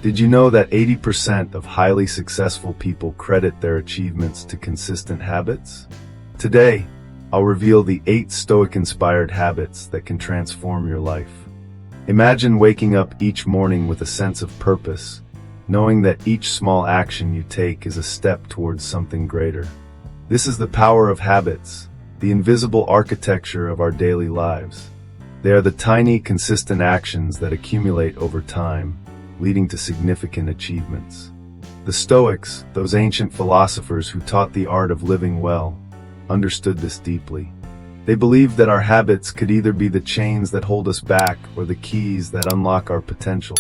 Did you know that 80% of highly successful people credit their achievements to consistent habits? Today, I'll reveal the 8 Stoic-inspired habits that can transform your life. Imagine waking up each morning with a sense of purpose, knowing that each small action you take is a step towards something greater. This is the power of habits, the invisible architecture of our daily lives. They are the tiny, consistent actions that accumulate over time, leading to significant achievements. The Stoics, those ancient philosophers who taught the art of living well, understood this deeply. They believed that our habits could either be the chains that hold us back or the keys that unlock our potential.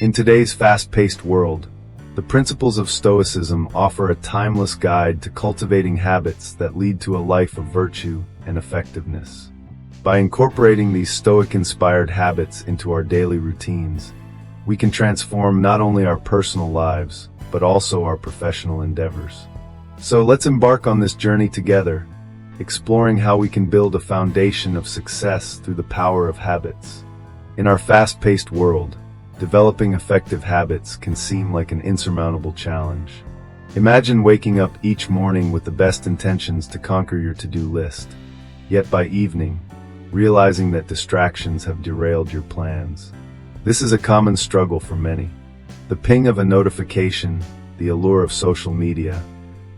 In today's fast-paced world, the principles of Stoicism offer a timeless guide to cultivating habits that lead to a life of virtue and effectiveness. By incorporating these Stoic-inspired habits into our daily routines, we can transform not only our personal lives, but also our professional endeavors. So let's embark on this journey together, exploring how we can build a foundation of success through the power of habits. In our fast-paced world, developing effective habits can seem like an insurmountable challenge. Imagine waking up each morning with the best intentions to conquer your to-do list, yet by evening, realizing that distractions have derailed your plans. This is a common struggle for many. The ping of a notification, the allure of social media,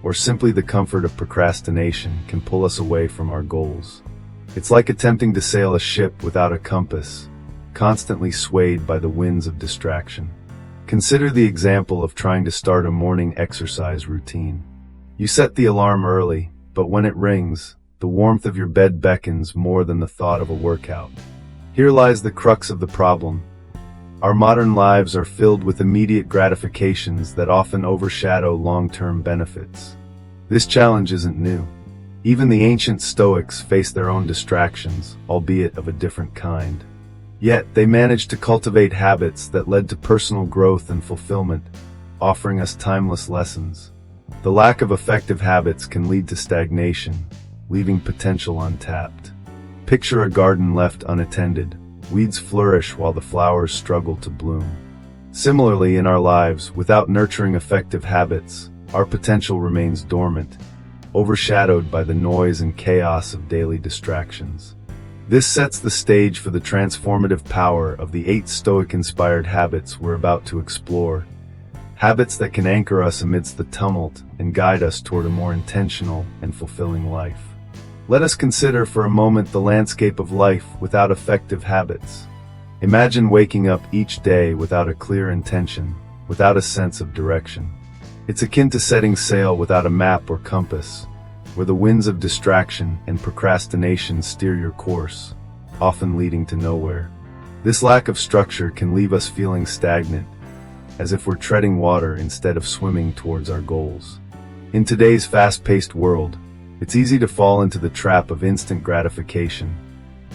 or simply the comfort of procrastination can pull us away from our goals. It's like attempting to sail a ship without a compass, constantly swayed by the winds of distraction. Consider the example of trying to start a morning exercise routine. You set the alarm early, but when it rings, the warmth of your bed beckons more than the thought of a workout. Here lies the crux of the problem. Our modern lives are filled with immediate gratifications that often overshadow long-term benefits. This challenge isn't new. Even the ancient Stoics faced their own distractions, albeit of a different kind. Yet, they managed to cultivate habits that led to personal growth and fulfillment, offering us timeless lessons. The lack of effective habits can lead to stagnation, leaving potential untapped. Picture a garden left unattended. Weeds flourish while the flowers struggle to bloom. Similarly, in our lives, without nurturing effective habits, our potential remains dormant, overshadowed by the noise and chaos of daily distractions. This sets the stage for the transformative power of the 8 Stoic-inspired habits we're about to explore. Habits that can anchor us amidst the tumult and guide us toward a more intentional and fulfilling life. Let us consider for a moment the landscape of life without effective habits. Imagine waking up each day without a clear intention, without a sense of direction. It's akin to setting sail without a map or compass, where the winds of distraction and procrastination steer your course, often leading to nowhere. This lack of structure can leave us feeling stagnant, as if we're treading water instead of swimming towards our goals. In today's fast-paced world, it's easy to fall into the trap of instant gratification,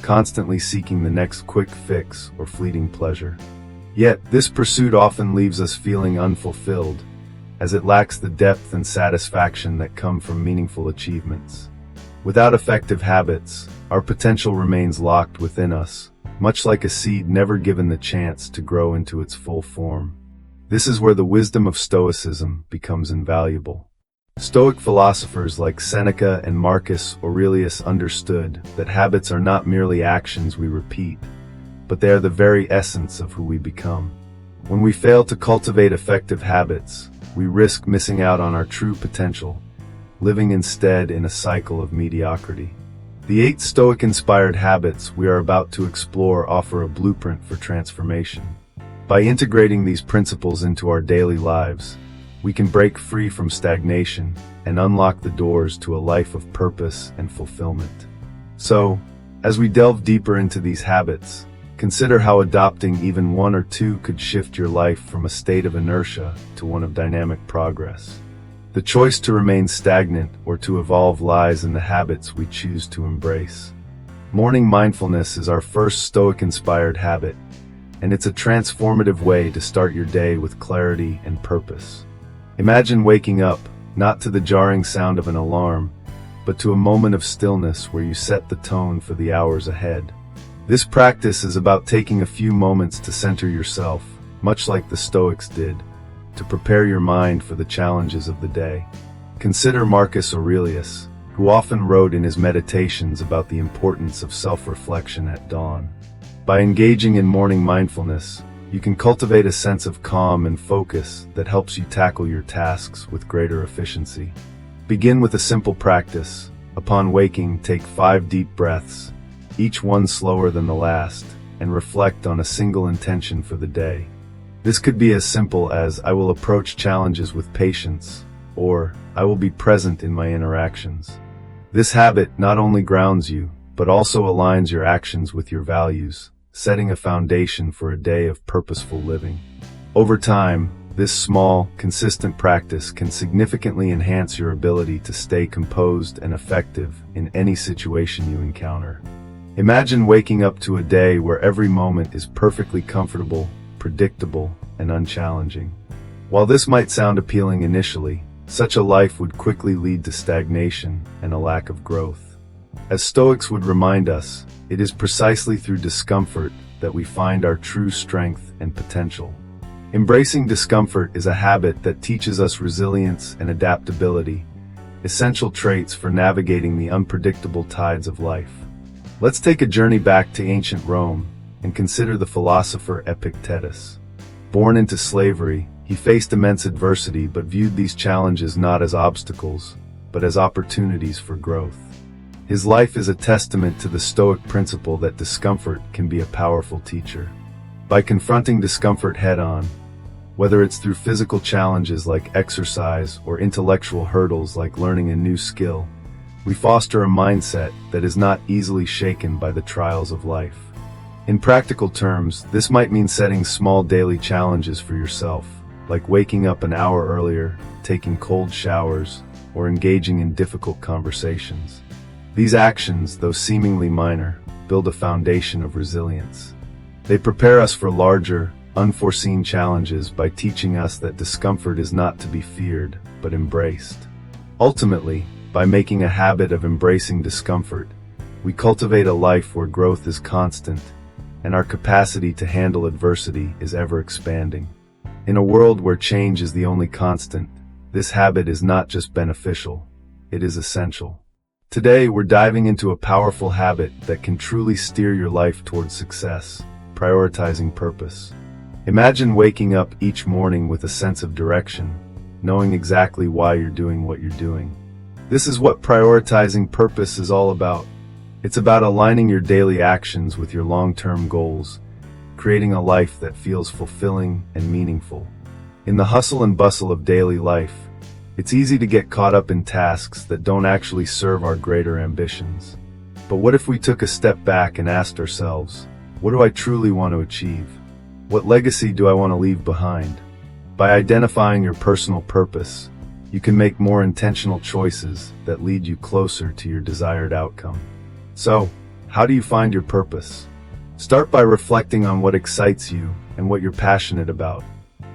constantly seeking the next quick fix or fleeting pleasure. Yet, this pursuit often leaves us feeling unfulfilled, as it lacks the depth and satisfaction that come from meaningful achievements. Without effective habits, our potential remains locked within us, much like a seed never given the chance to grow into its full form. This is where the wisdom of Stoicism becomes invaluable. Stoic philosophers like Seneca and Marcus Aurelius understood that habits are not merely actions we repeat, but they are the very essence of who we become. When we fail to cultivate effective habits, we risk missing out on our true potential, living instead in a cycle of mediocrity. The 8 Stoic-inspired habits we are about to explore offer a blueprint for transformation. By integrating these principles into our daily lives, we can break free from stagnation and unlock the doors to a life of purpose and fulfillment. So, as we delve deeper into these habits, consider how adopting even 1 or 2 could shift your life from a state of inertia to one of dynamic progress. The choice to remain stagnant or to evolve lies in the habits we choose to embrace. Morning mindfulness is our first Stoic-inspired habit, and it's a transformative way to start your day with clarity and purpose. Imagine waking up, not to the jarring sound of an alarm, but to a moment of stillness where you set the tone for the hours ahead. This practice is about taking a few moments to center yourself, much like the Stoics did, to prepare your mind for the challenges of the day. Consider Marcus Aurelius, who often wrote in his meditations about the importance of self-reflection at dawn. By engaging in morning mindfulness, you can cultivate a sense of calm and focus that helps you tackle your tasks with greater efficiency. Begin with a simple practice. Upon waking, take 5 deep breaths, each one slower than the last, and reflect on a single intention for the day. This could be as simple as I will approach challenges with patience, or I will be present in my interactions. This habit not only grounds you, but also aligns your actions with your values, setting a foundation for a day of purposeful living. Over time, this small, consistent practice can significantly enhance your ability to stay composed and effective in any situation you encounter. Imagine waking up to a day where every moment is perfectly comfortable, predictable, and unchallenging. While this might sound appealing initially, such a life would quickly lead to stagnation and a lack of growth. As Stoics would remind us, it is precisely through discomfort that we find our true strength and potential. Embracing discomfort is a habit that teaches us resilience and adaptability, essential traits for navigating the unpredictable tides of life. Let's take a journey back to ancient Rome and consider the philosopher Epictetus. Born into slavery, he faced immense adversity but viewed these challenges not as obstacles, but as opportunities for growth. His life is a testament to the Stoic principle that discomfort can be a powerful teacher. By confronting discomfort head-on, whether it's through physical challenges like exercise or intellectual hurdles like learning a new skill, we foster a mindset that is not easily shaken by the trials of life. In practical terms, this might mean setting small daily challenges for yourself, like waking up an hour earlier, taking cold showers, or engaging in difficult conversations. These actions, though seemingly minor, build a foundation of resilience. They prepare us for larger, unforeseen challenges by teaching us that discomfort is not to be feared, but embraced. Ultimately, by making a habit of embracing discomfort, we cultivate a life where growth is constant, and our capacity to handle adversity is ever expanding. In a world where change is the only constant, this habit is not just beneficial, it is essential. Today, we're diving into a powerful habit that can truly steer your life towards success: prioritizing purpose. Imagine waking up each morning with a sense of direction, knowing exactly why you're doing what you're doing. This is what prioritizing purpose is all about. It's about aligning your daily actions with your long-term goals, creating a life that feels fulfilling and meaningful. In the hustle and bustle of daily life, it's easy to get caught up in tasks that don't actually serve our greater ambitions. But what if we took a step back and asked ourselves, what do I truly want to achieve? What legacy do I want to leave behind? By identifying your personal purpose, you can make more intentional choices that lead you closer to your desired outcome. So, how do you find your purpose? Start by reflecting on what excites you and what you're passionate about.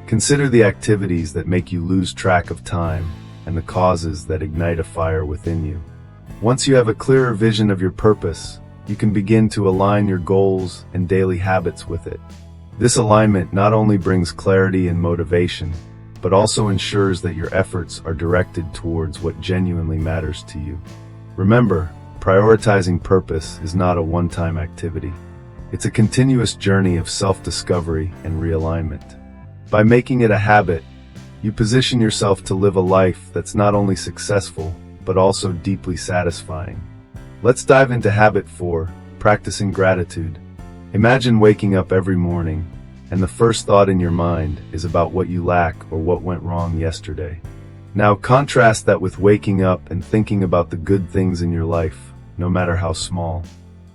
Consider the activities that make you lose track of time and the causes that ignite a fire within you. Once you have a clearer vision of your purpose, you can begin to align your goals and daily habits with it. This alignment not only brings clarity and motivation, but also ensures that your efforts are directed towards what genuinely matters to you. Remember, prioritizing purpose is not a one-time activity. It's a continuous journey of self-discovery and realignment. By making it a habit, you position yourself to live a life that's not only successful, but also deeply satisfying. Let's dive into habit 4, practicing gratitude. Imagine waking up every morning, and the first thought in your mind is about what you lack or what went wrong yesterday. Now contrast that with waking up and thinking about the good things in your life, no matter how small.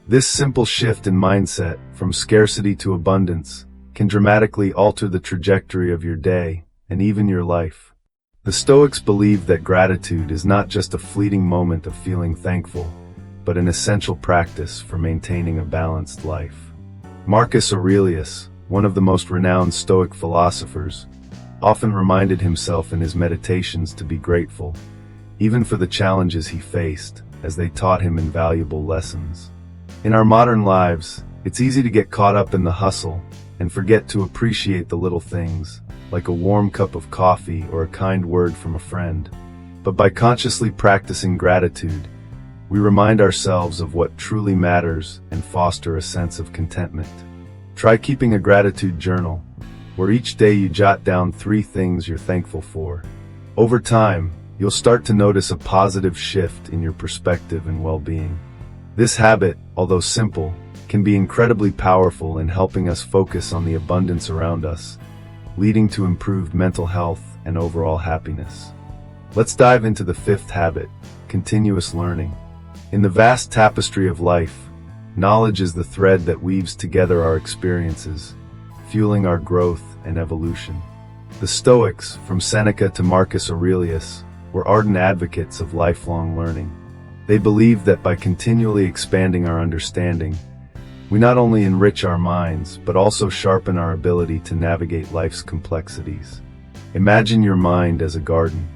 This simple shift in mindset, from scarcity to abundance, can dramatically alter the trajectory of your day and even your life. The Stoics believe that gratitude is not just a fleeting moment of feeling thankful, but an essential practice for maintaining a balanced life. Marcus Aurelius, one of the most renowned Stoic philosophers, often reminded himself in his meditations to be grateful, even for the challenges he faced, as they taught him invaluable lessons. In our modern lives, it's easy to get caught up in the hustle, and forget to appreciate the little things, like a warm cup of coffee or a kind word from a friend. But by consciously practicing gratitude, we remind ourselves of what truly matters and foster a sense of contentment. Try keeping a gratitude journal, where each day you jot down 3 things you're thankful for. Over time, you'll start to notice a positive shift in your perspective and well-being. This habit, although simple, can be incredibly powerful in helping us focus on the abundance around us, leading to improved mental health and overall happiness. Let's dive into the 5th habit, continuous learning. In the vast tapestry of life, knowledge is the thread that weaves together our experiences, fueling our growth and evolution. The Stoics, from Seneca to Marcus Aurelius, were ardent advocates of lifelong learning. They believed that by continually expanding our understanding, we not only enrich our minds, but also sharpen our ability to navigate life's complexities. Imagine your mind as a garden.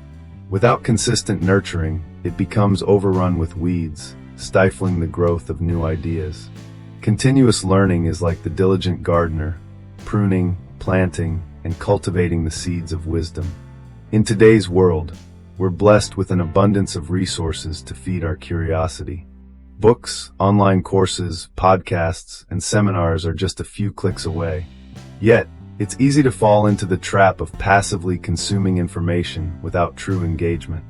Without consistent nurturing, it becomes overrun with weeds, stifling the growth of new ideas. Continuous learning is like the diligent gardener, pruning, planting, and cultivating the seeds of wisdom. In today's world, we're blessed with an abundance of resources to feed our curiosity. Books, online courses, podcasts, and seminars are just a few clicks away. Yet, it's easy to fall into the trap of passively consuming information without true engagement.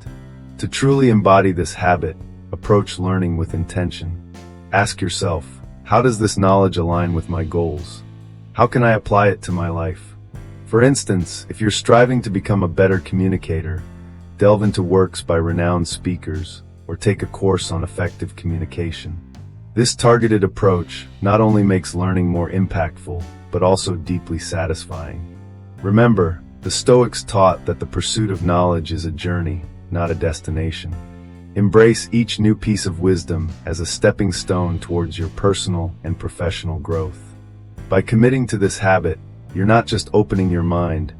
To truly embody this habit, approach learning with intention. Ask yourself, how does this knowledge align with my goals? How can I apply it to my life? For instance, if you're striving to become a better communicator, delve into works by renowned speakers, or take a course on effective communication. This targeted approach not only makes learning more impactful, but also deeply satisfying. Remember, the Stoics taught that the pursuit of knowledge is a journey, not a destination. Embrace each new piece of wisdom as a stepping stone towards your personal and professional growth. By committing to this habit, you're not just opening your mind,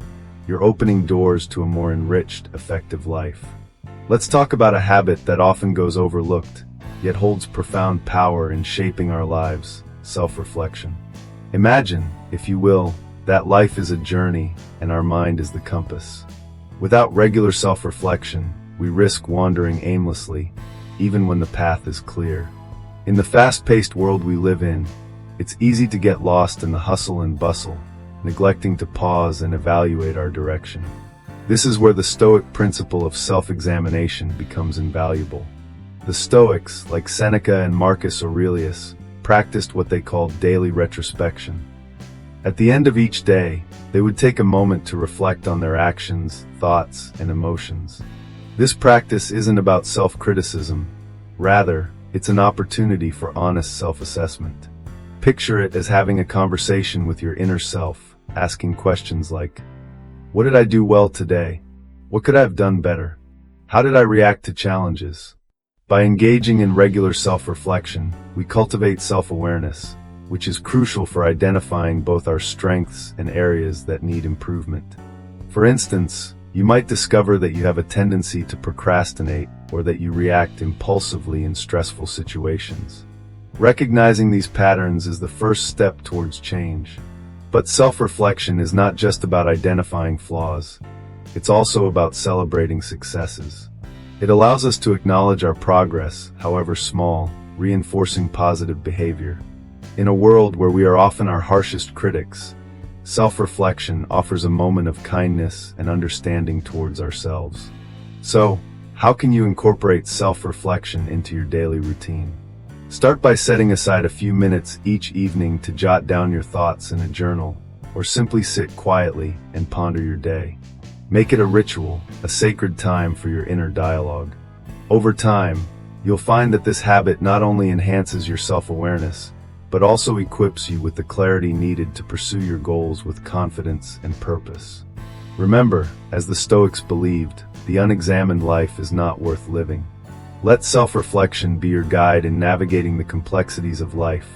you're opening doors to a more enriched, effective life. Let's talk about a habit that often goes overlooked, yet holds profound power in shaping our lives: self-reflection. Imagine, if you will, that life is a journey and our mind is the compass. Without regular self-reflection, we risk wandering aimlessly, even when the path is clear. In the fast-paced world we live in, it's easy to get lost in the hustle and bustle, neglecting to pause and evaluate our direction. This is where the Stoic principle of self-examination becomes invaluable. The Stoics, like Seneca and Marcus Aurelius, practiced what they called daily retrospection. At the end of each day, they would take a moment to reflect on their actions, thoughts, and emotions. This practice isn't about self-criticism. Rather, it's an opportunity for honest self-assessment. Picture it as having a conversation with your inner self, asking questions like, what did I do well today? What could I have done better? How did I react to challenges? By engaging in regular self-reflection, we cultivate self-awareness, which is crucial for identifying both our strengths and areas that need improvement. For instance, you might discover that you have a tendency to procrastinate or that you react impulsively in stressful situations. Recognizing these patterns is the first step towards change. But self-reflection is not just about identifying flaws. It's also about celebrating successes. It allows us to acknowledge our progress, however small, reinforcing positive behavior. In a world where we are often our harshest critics, self-reflection offers a moment of kindness and understanding towards ourselves. So, how can you incorporate self-reflection into your daily routine? Start by setting aside a few minutes each evening to jot down your thoughts in a journal, or simply sit quietly and ponder your day. Make it a ritual, a sacred time for your inner dialogue. Over time, you'll find that this habit not only enhances your self-awareness, but also equips you with the clarity needed to pursue your goals with confidence and purpose. Remember, as the Stoics believed, the unexamined life is not worth living. Let self-reflection be your guide in navigating the complexities of life,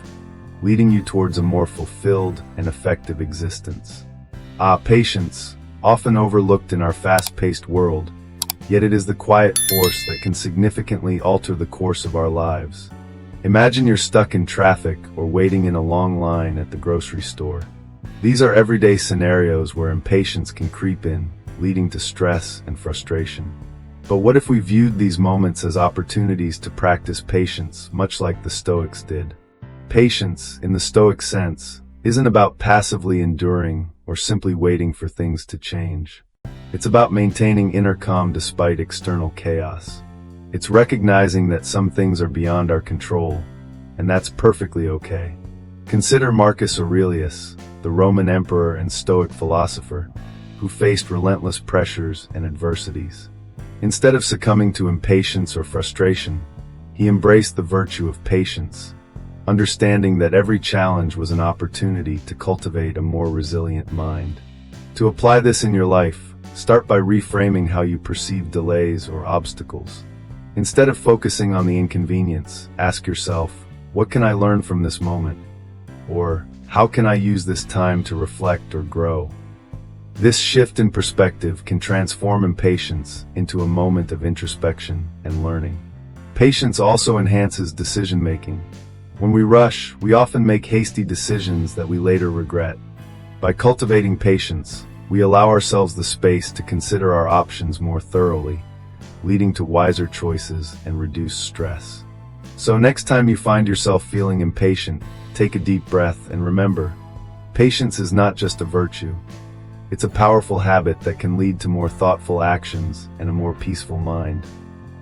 leading you towards a more fulfilled and effective existence. Patience, often overlooked in our fast-paced world, yet it is the quiet force that can significantly alter the course of our lives. Imagine you're stuck in traffic or waiting in a long line at the grocery store. These are everyday scenarios where impatience can creep in, leading to stress and frustration. But what if we viewed these moments as opportunities to practice patience, much like the Stoics did? Patience, in the Stoic sense, isn't about passively enduring or simply waiting for things to change. It's about maintaining inner calm despite external chaos. It's recognizing that some things are beyond our control, and that's perfectly okay. Consider Marcus Aurelius, the Roman emperor and Stoic philosopher, who faced relentless pressures and adversities. Instead of succumbing to impatience or frustration, he embraced the virtue of patience, understanding that every challenge was an opportunity to cultivate a more resilient mind. To apply this in your life, start by reframing how you perceive delays or obstacles. Instead of focusing on the inconvenience, ask yourself, what can I learn from this moment? Or, how can I use this time to reflect or grow? This shift in perspective can transform impatience into a moment of introspection and learning. Patience also enhances decision-making. When we rush, we often make hasty decisions that we later regret. By cultivating patience, we allow ourselves the space to consider our options more thoroughly, leading to wiser choices and reduced stress. So next time you find yourself feeling impatient, take a deep breath and remember, patience is not just a virtue. It's a powerful habit that can lead to more thoughtful actions and a more peaceful mind.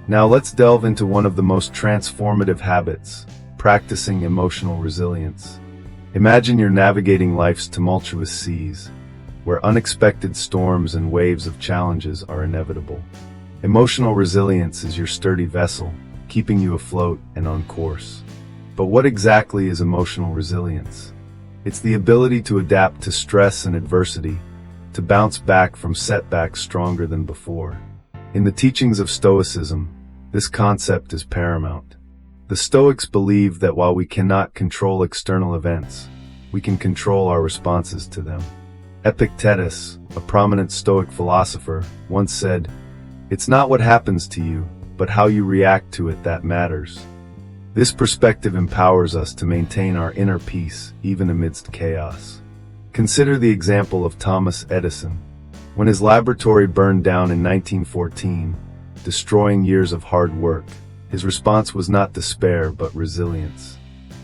Now let's delve into one of the most transformative habits, practicing emotional resilience. Imagine you're navigating life's tumultuous seas, where unexpected storms and waves of challenges are inevitable. Emotional resilience is your sturdy vessel, keeping you afloat and on course. But what exactly is emotional resilience? It's the ability to adapt to stress and adversity, to bounce back from setbacks stronger than before. In the teachings of Stoicism, this concept is paramount. The Stoics believe that while we cannot control external events, we can control our responses to them. Epictetus, a prominent Stoic philosopher, once said, "It's not what happens to you, but how you react to it that matters." This perspective empowers us to maintain our inner peace even amidst chaos. Consider the example of Thomas Edison. When his laboratory burned down in 1914, destroying years of hard work, his response was not despair but resilience.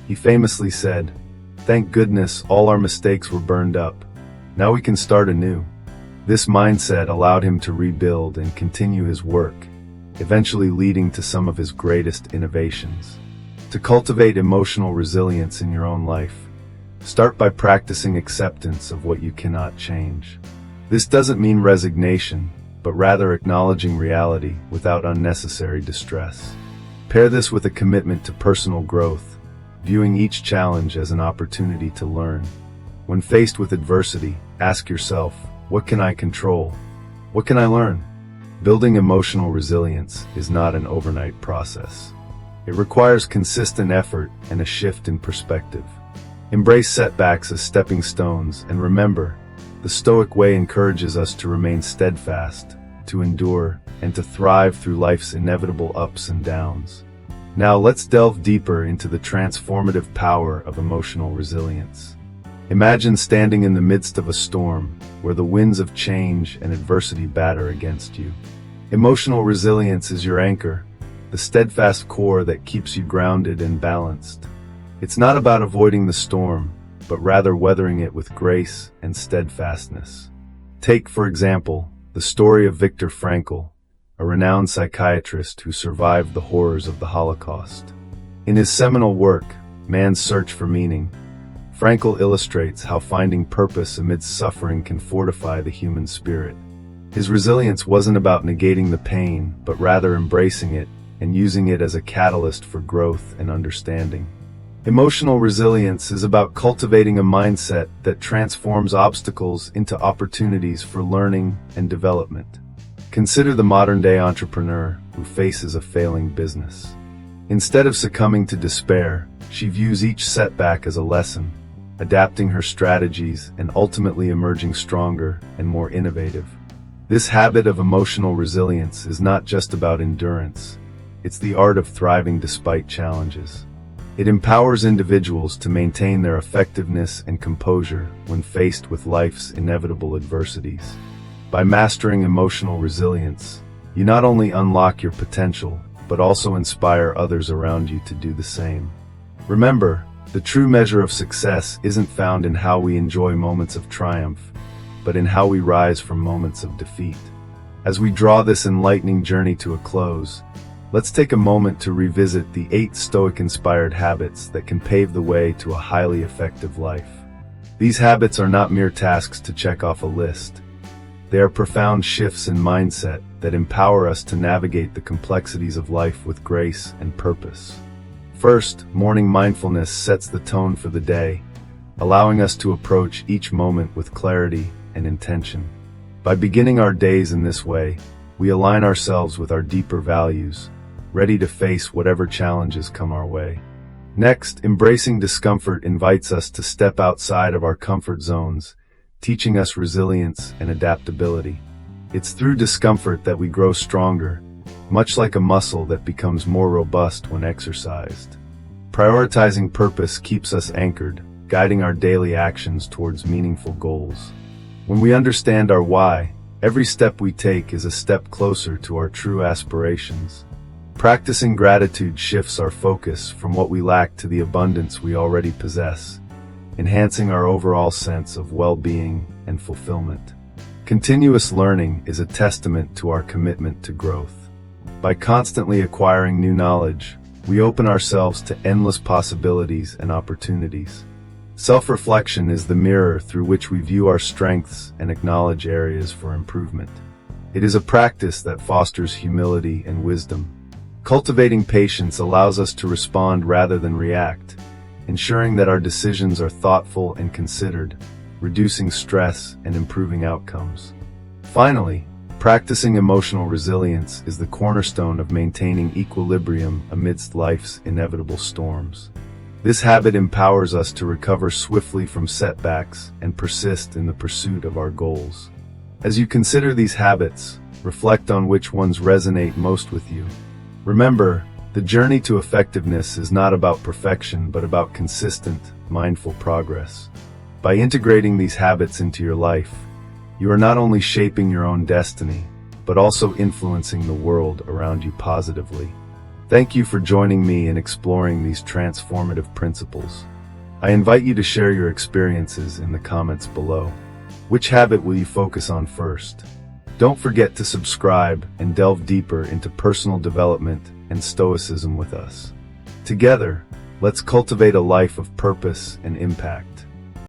He famously said, "Thank goodness all our mistakes were burned up. Now we can start anew." This mindset allowed him to rebuild and continue his work, eventually leading to some of his greatest innovations. To cultivate emotional resilience in your own life, start by practicing acceptance of what you cannot change. This doesn't mean resignation, but rather acknowledging reality without unnecessary distress. Pair this with a commitment to personal growth, viewing each challenge as an opportunity to learn. When faced with adversity, ask yourself, what can I control? What can I learn? Building emotional resilience is not an overnight process. It requires consistent effort and a shift in perspective. Embrace setbacks as stepping stones, and remember, the Stoic way encourages us to remain steadfast, to endure, and to thrive through life's inevitable ups and downs. Now let's delve deeper into the transformative power of emotional resilience. Imagine standing in the midst of a storm, where the winds of change and adversity batter against you. Emotional resilience is your anchor, the steadfast core that keeps you grounded and balanced. It's not about avoiding the storm, but rather weathering it with grace and steadfastness. Take, for example, the story of Viktor Frankl, a renowned psychiatrist who survived the horrors of the Holocaust. In his seminal work, Man's Search for Meaning, Frankl illustrates how finding purpose amidst suffering can fortify the human spirit. His resilience wasn't about negating the pain, but rather embracing it and using it as a catalyst for growth and understanding. Emotional resilience is about cultivating a mindset that transforms obstacles into opportunities for learning and development. Consider the modern-day entrepreneur who faces a failing business. Instead of succumbing to despair, she views each setback as a lesson, adapting her strategies and ultimately emerging stronger and more innovative. This habit of emotional resilience is not just about endurance. It's the art of thriving despite challenges. It empowers individuals to maintain their effectiveness and composure when faced with life's inevitable adversities. By mastering emotional resilience, you not only unlock your potential, but also inspire others around you to do the same. Remember, the true measure of success isn't found in how we enjoy moments of triumph, but in how we rise from moments of defeat. As we draw this enlightening journey to a close, let's take a moment to revisit the 8 Stoic-inspired habits that can pave the way to a highly effective life. These habits are not mere tasks to check off a list. They are profound shifts in mindset that empower us to navigate the complexities of life with grace and purpose. First, morning mindfulness sets the tone for the day, allowing us to approach each moment with clarity and intention. By beginning our days in this way, we align ourselves with our deeper values, ready to face whatever challenges come our way. Next, embracing discomfort invites us to step outside of our comfort zones, teaching us resilience and adaptability. It's through discomfort that we grow stronger, much like a muscle that becomes more robust when exercised. Prioritizing purpose keeps us anchored, guiding our daily actions towards meaningful goals. When we understand our why, every step we take is a step closer to our true aspirations. Practicing gratitude shifts our focus from what we lack to the abundance we already possess, enhancing our overall sense of well-being and fulfillment. Continuous learning is a testament to our commitment to growth. By constantly acquiring new knowledge, we open ourselves to endless possibilities and opportunities. Self-reflection is the mirror through which we view our strengths and acknowledge areas for improvement. It is a practice that fosters humility and wisdom. Cultivating patience allows us to respond rather than react, ensuring that our decisions are thoughtful and considered, reducing stress and improving outcomes. Finally, practicing emotional resilience is the cornerstone of maintaining equilibrium amidst life's inevitable storms. This habit empowers us to recover swiftly from setbacks and persist in the pursuit of our goals. As you consider these habits, reflect on which ones resonate most with you. Remember, the journey to effectiveness is not about perfection, but about consistent, mindful progress. By integrating these habits into your life, you are not only shaping your own destiny, but also influencing the world around you positively. Thank you for joining me in exploring these transformative principles. I invite you to share your experiences in the comments below. Which habit will you focus on first? Don't forget to subscribe and delve deeper into personal development and Stoicism with us. Together, let's cultivate a life of purpose and impact.